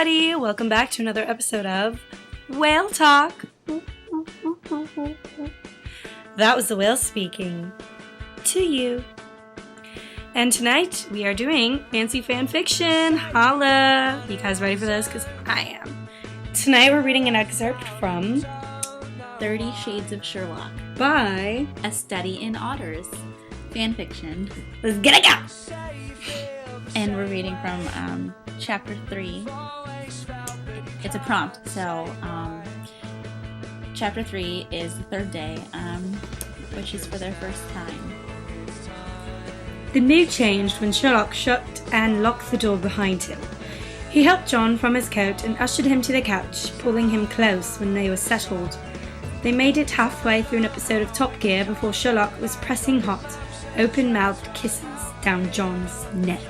everybody! Welcome back to another episode of Whale Talk. That was the whale speaking to you. And tonight we are doing fancy fan fiction. Holla! You guys ready for this? Because I am. Tonight we're reading an excerpt from 30 Shades of Sherlock by Astudyinotters fan fiction. Let's get it go! And we're reading from chapter 3. It's a prompt, so chapter 3 is the third day, which is for their first time. The mood changed when Sherlock shut and locked the door behind him. He helped John from his coat and ushered him to the couch, pulling him close when they were settled. They made it halfway through an episode of Top Gear before Sherlock was pressing hot, open-mouthed kisses down John's neck.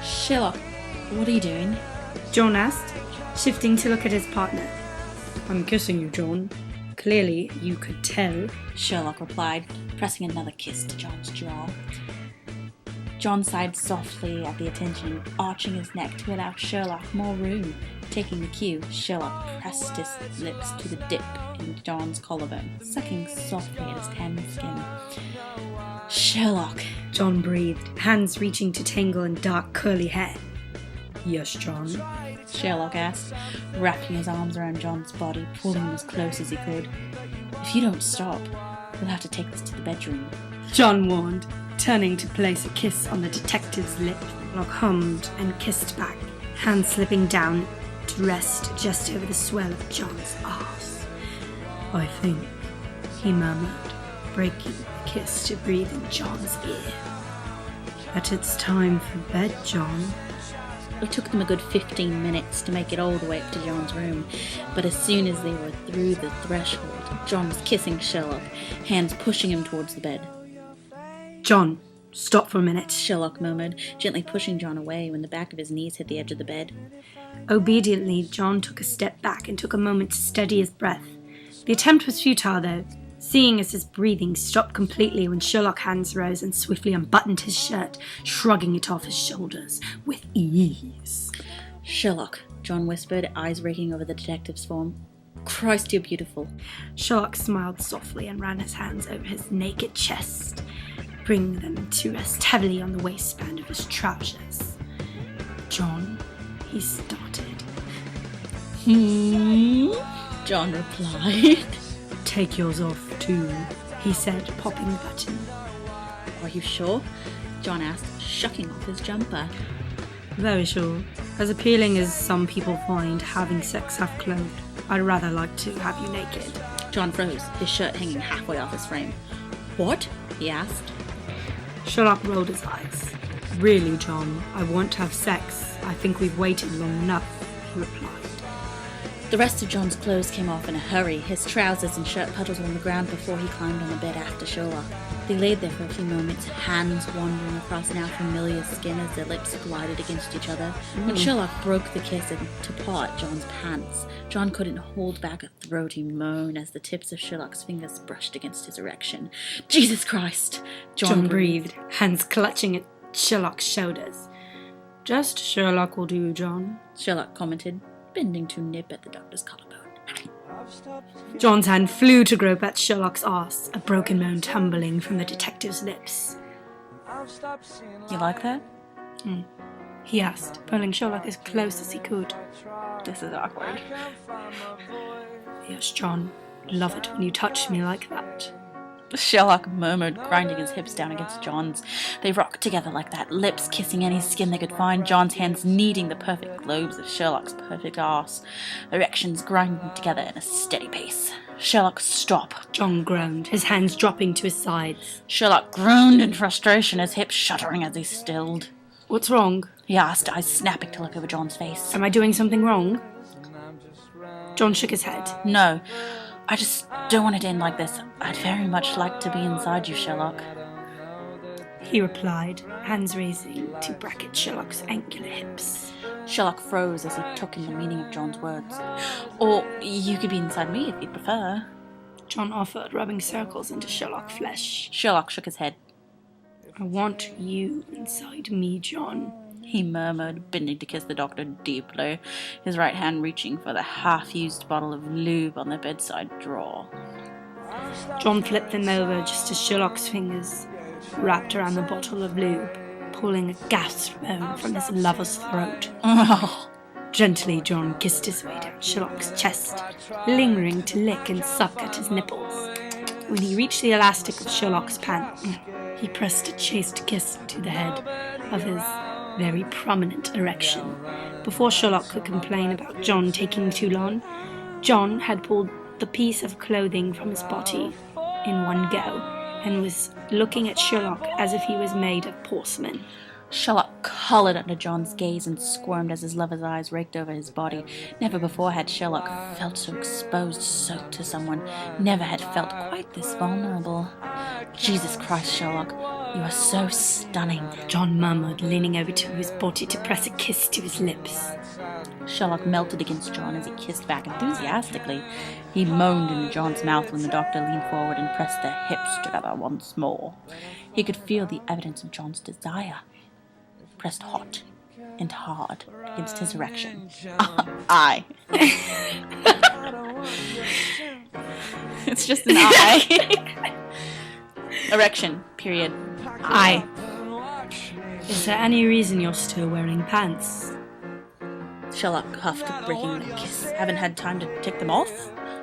Sherlock, what are you doing? John asked, shifting to look at his partner. I'm kissing you, John. Clearly, you could tell. Sherlock replied, pressing another kiss to John's jaw. John sighed softly at the attention, arching his neck to allow Sherlock more room. Taking the cue, Sherlock pressed his lips to the dip in John's collarbone, sucking softly at his tan skin. Sherlock, John breathed, hands reaching to tangle in dark curly hair. Yes, John? Sherlock asked, wrapping his arms around John's body, pulling him as close as he could. If you don't stop, we'll have to take this to the bedroom. John warned, turning to place a kiss on the detective's lip. Sherlock hummed and kissed back, hand slipping down to rest just over the swell of John's arse. I think, he murmured, breaking the kiss to breathe in John's ear. But it's time for bed, John. It took them a good 15 minutes to make it all the way up to John's room, but as soon as they were through the threshold, John was kissing Sherlock, hands pushing him towards the bed. John, stop for a minute, Sherlock murmured, gently pushing John away when the back of his knees hit the edge of the bed. Obediently, John took a step back and took a moment to steady his breath. The attempt was futile, though, seeing as his breathing stopped completely when Sherlock's hands rose and swiftly unbuttoned his shirt, shrugging it off his shoulders with ease. Sherlock, John whispered, eyes raking over the detective's form. Christ, you're beautiful. Sherlock smiled softly and ran his hands over his naked chest, bringing them to rest heavily on the waistband of his trousers. John, he started. John replied. Take yours off too, he said, popping the button. Are you sure? John asked, shucking off his jumper. Very sure. As appealing as some people find having sex half-clothed, I'd rather like to have you naked. John froze, his shirt hanging halfway off his frame. What? He asked. Sherlock rolled his eyes. Really, John, I want to have sex. I think we've waited long enough, he replied. The rest of John's clothes came off in a hurry, his trousers and shirt puddled on the ground before he climbed on the bed after Sherlock. They laid there for a few moments, hands wandering across an unfamiliar skin as their lips glided against each other. When Sherlock broke the kiss to part John's pants, John couldn't hold back a throaty moan as the tips of Sherlock's fingers brushed against his erection. Jesus Christ! John breathed, hands clutching at Sherlock's shoulders. Just Sherlock will do, John, Sherlock commented, bending to nip at the doctor's collarbone. John's hand flew to grope at Sherlock's arse, a broken moan tumbling from the detective's lips. You like that? He asked, pulling Sherlock as close as he could. This is awkward. Yes, John. Love it when you touch me like that. Sherlock murmured, grinding his hips down against John's. They rocked together like that, lips kissing any skin they could find, John's hands kneading the perfect globes of Sherlock's perfect arse, erections grinding together in a steady pace. Sherlock, stop! John groaned, his hands dropping to his sides. Sherlock groaned in frustration, his hips shuddering as he stilled. What's wrong? He asked, eyes snapping to look over John's face. Am I doing something wrong? John shook his head. No. I just don't want it to end like this. I'd very much like to be inside you, Sherlock. He replied, hands raising to bracket Sherlock's angular hips. Sherlock froze as he took in the meaning of John's words. Or you could be inside me if you prefer. John offered, rubbing circles into Sherlock's flesh. Sherlock shook his head. I want you inside me, John. he murmured, bending to kiss the doctor deeply, his right hand reaching for the half-used bottle of lube on the bedside drawer. John flipped them over just as Sherlock's fingers wrapped around the bottle of lube, pulling a gasp moan from his lover's throat. Gently, John kissed his way down Sherlock's chest, lingering to lick and suck at his nipples. When he reached the elastic of Sherlock's pants, he pressed a chaste kiss to the head of his very prominent erection. Before Sherlock could complain about John taking too long, John had pulled the piece of clothing from his body in one go and was looking at Sherlock as if he was made of porcelain. Sherlock collared under John's gaze and squirmed as his lover's eyes raked over his body. Never before had Sherlock felt so exposed, so to someone. Never had felt quite this vulnerable. Jesus Christ, Sherlock, you are so stunning, John murmured, leaning over to his body to press a kiss to his lips. Sherlock melted against John as he kissed back enthusiastically. He moaned in John's mouth when the doctor leaned forward and pressed their hips together once more. He could feel the evidence of John's desire, pressed hot and hard against his erection. I. It's just an I. Erection, period. I. Is there any reason you're still wearing pants? Sherlock huffed, breaking the kiss. Haven't had time to take them off?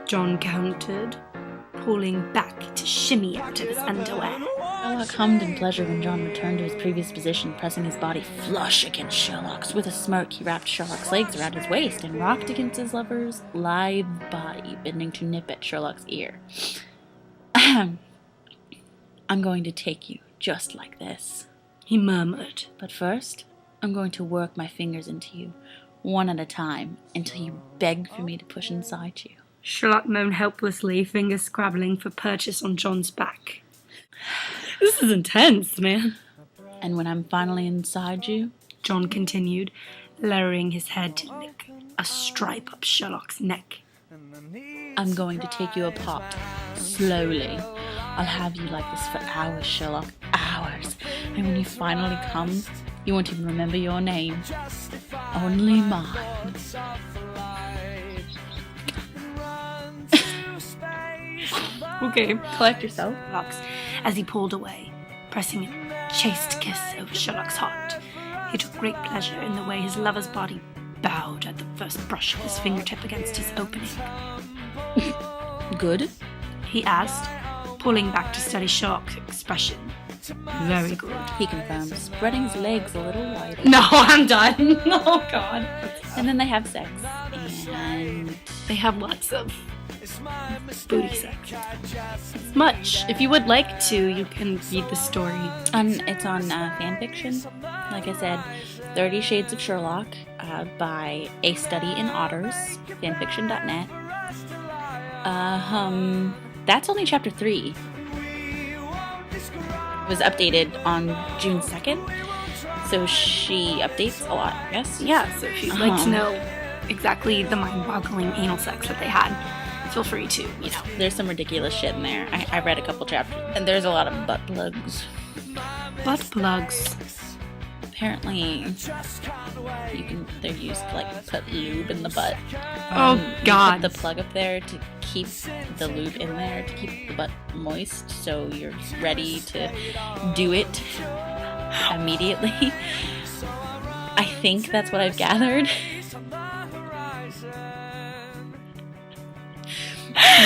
John countered, pulling back to shimmy out of his underwear. Sherlock hummed in pleasure when John returned to his previous position, pressing his body flush against Sherlock's. With a smirk, he wrapped Sherlock's legs around his waist and rocked against his lover's lithe body, bending to nip at Sherlock's ear. I'm going to take you just like this, he murmured. But first, I'm going to work my fingers into you, one at a time, until you beg for me to push inside you. Sherlock moaned helplessly, fingers scrabbling for purchase on John's back. This is intense, man. And when I'm finally inside you, John continued, lowering his head to lick a stripe up Sherlock's neck. I'm going to take you apart, slowly. I'll have you like this for hours, Sherlock, hours. And when you finally come, you won't even remember your name. Only mine. Okay, collect yourself. As he pulled away, pressing a chaste kiss over Sherlock's heart. He took great pleasure in the way his lover's body bowed at the first brush of his fingertip against his opening. Good? He asked, pulling back to study Sherlock's expression. Very good, he confirmed, spreading his legs a little wider. No, I'm done. Oh, God. And then they have sex. And they have lots of booty sex. Much. If you would like to, you can read the story. It's on fanfiction. Like I said, 30 Shades of Sherlock by Astudyinotters, fanfiction.net. That's only chapter 3. It was updated on June 2nd, so she updates a lot, I guess. Yeah, so if you'd like to know exactly the mind-boggling anal sex that they had, feel free to, There's some ridiculous shit in there. I read a couple chapters, and there's a lot of butt plugs. Butt plugs? Apparently, they're used to, put lube in the butt. Oh, God. You put the plug up there to keep the lube in there, to keep the butt moist, so you're ready to do it immediately. I think that's what I've gathered.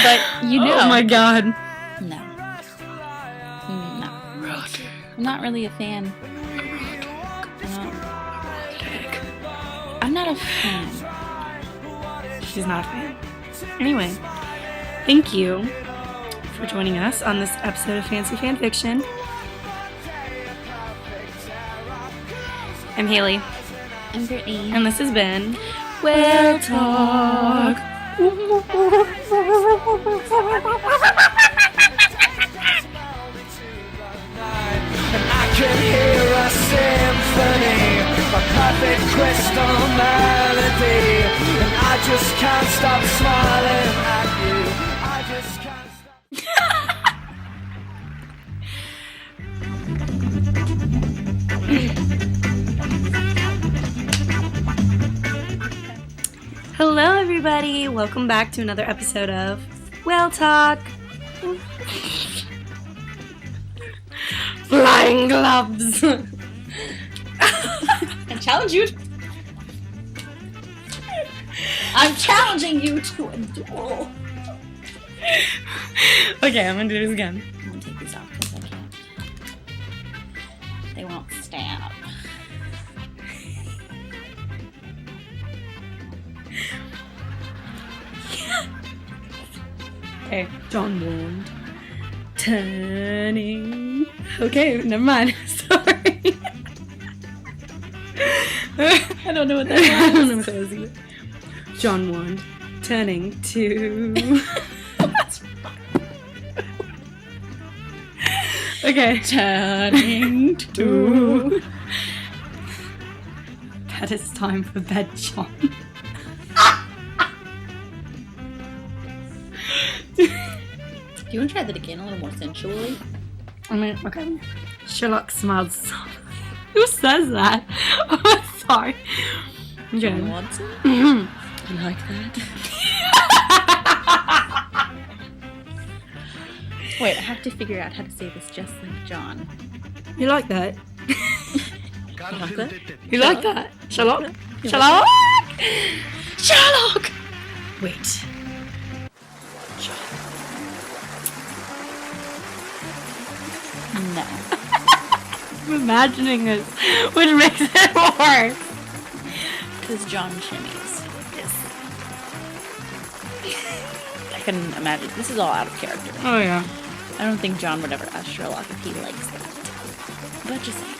But, Oh, my God. No. I'm not really a fan. I'm not a fan. She's not a fan. Anyway, thank you for joining us on this episode of Fancy Fanfiction. I'm Haley. I'm Brittany. And this has been Whale Talk. I can hear a symphony, a perfect crystal melody, and I just can't stop smiling at you. I just can't stop. everybody, welcome back to another episode of Whale Talk. Flying gloves. I challenge you. I'm challenging you to a duel. Okay, I'm gonna do this again. I'm gonna take these off because I can't. They won't stand. Okay, John warned. Turning. Okay, never mind. Sorry. I don't know what that is. I don't know what that is either. John warned. Turning to. Okay. Turning to. That is time for bed, John. Do you want to try that again a little more sensually? I mean, okay. Sherlock smiled softly. Who says that? Oh, sorry. Okay. John Watson? You like that? Wait, I have to figure out how to say this just like John. You like that? You like that? You like that? Sherlock? You Sherlock? Sherlock! Wait. No. I'm imagining this, which makes it worse. Because John shimmies. Yes. I can imagine. This is all out of character. Oh, yeah. I don't think John would ever ask Sherlock if he likes that. But just saying.